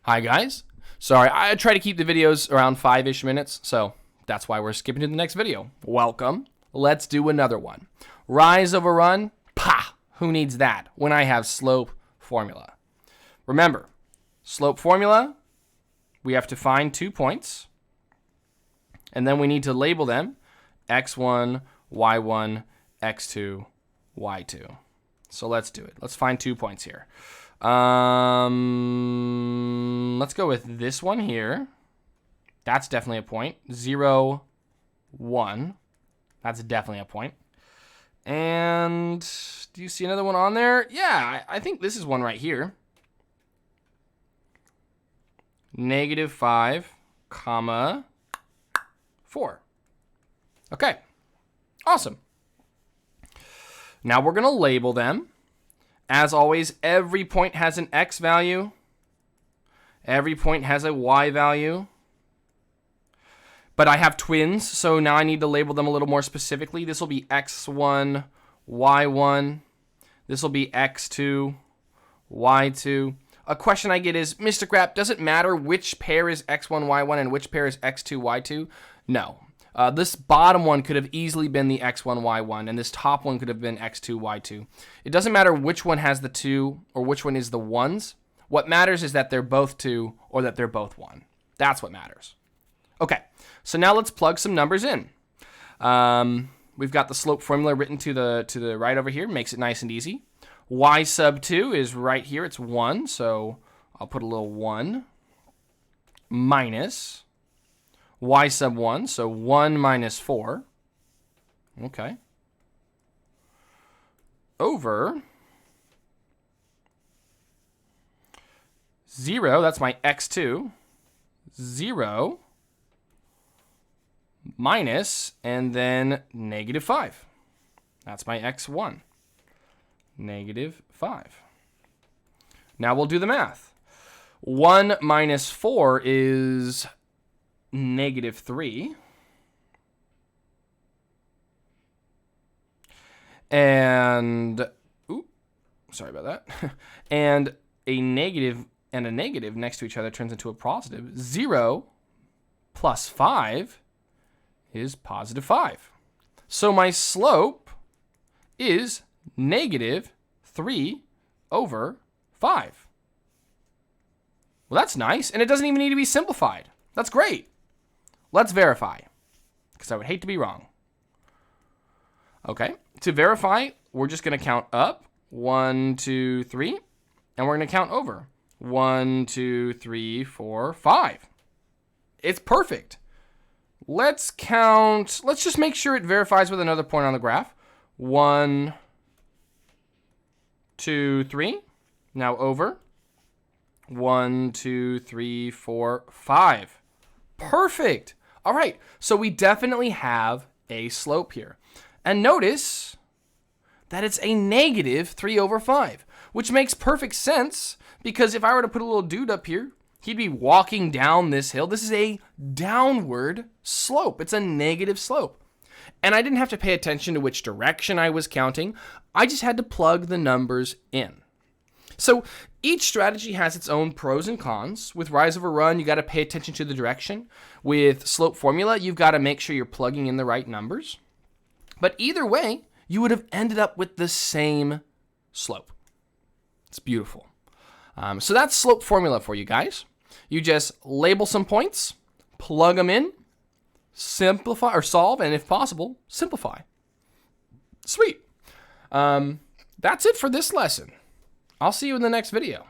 Hi guys. Sorry, I try to keep the videos around 5-ish minutes, so that's why we're skipping to the next video. Welcome. Let's do another one. Rise over run? Pah! Who needs that when I have slope formula? Remember, slope formula, we have to find 2 points, and then we need to label them x1, y1, x2, y2. So let's do it. Let's find 2 points here. Let's go with this one here. That's definitely a point. 0, 1. That's definitely a point. And do you see another one on there? Yeah, I think this is one right here. -5, comma 4. Okay, awesome. Now we're gonna label them. As always, every point has an x value. Every point has a y value. But I have twins, so now I need to label them a little more specifically. This will be x1, y1. This will be x2, y2. A question I get is, Mr. Grap, does it matter which pair is x1, y1 and which pair is x2, y2? No. This bottom one could have easily been the x1, y1, and this top one could have been x2, y2. It doesn't matter which one has the 2 or which one is the 1s. What matters is that they're both 2 or that they're both 1. That's what matters. Okay, so now let's plug some numbers in. We've got the slope formula written to the right over here. Makes it nice and easy. Y sub 2 is right here. It's 1, so I'll put a little 1 minus y sub 1, so 1 minus 4, okay, over 0, that's my x2, 0, minus, and then -5. That's my x1, -5. Now we'll do the math. 1 minus 4 is -3. And, sorry about that. And a negative and a negative next to each other turns into a positive. 0 plus 5 is +5. So my slope is -3 over 5. Well, that's nice. And it doesn't even need to be simplified. That's great. Let's verify, because I would hate to be wrong. Okay, to verify, we're just going to count up 1, 2, 3, and we're going to count over 1, 2, 3, 4, 5. It's perfect. Let's count. Let's just make sure it verifies with another point on the graph. 1, 2, 3. Now over 1, 2, 3, 4, 5. Perfect. All right, so we definitely have a slope here. And notice that it's a -3 over 5, which makes perfect sense, because if I were to put a little dude up here, he'd be walking down this hill. This is a downward slope. It's a negative slope. And I didn't have to pay attention to which direction I was counting. I just had to plug the numbers in. So each strategy has its own pros and cons. With rise over run, you got to pay attention to the direction. With slope formula, you've got to make sure you're plugging in the right numbers. But either way, you would have ended up with the same slope. It's beautiful. So that's slope formula for you guys. You just label some points, plug them in, simplify or solve, and if possible, simplify. Sweet. That's it for this lesson. I'll see you in the next video.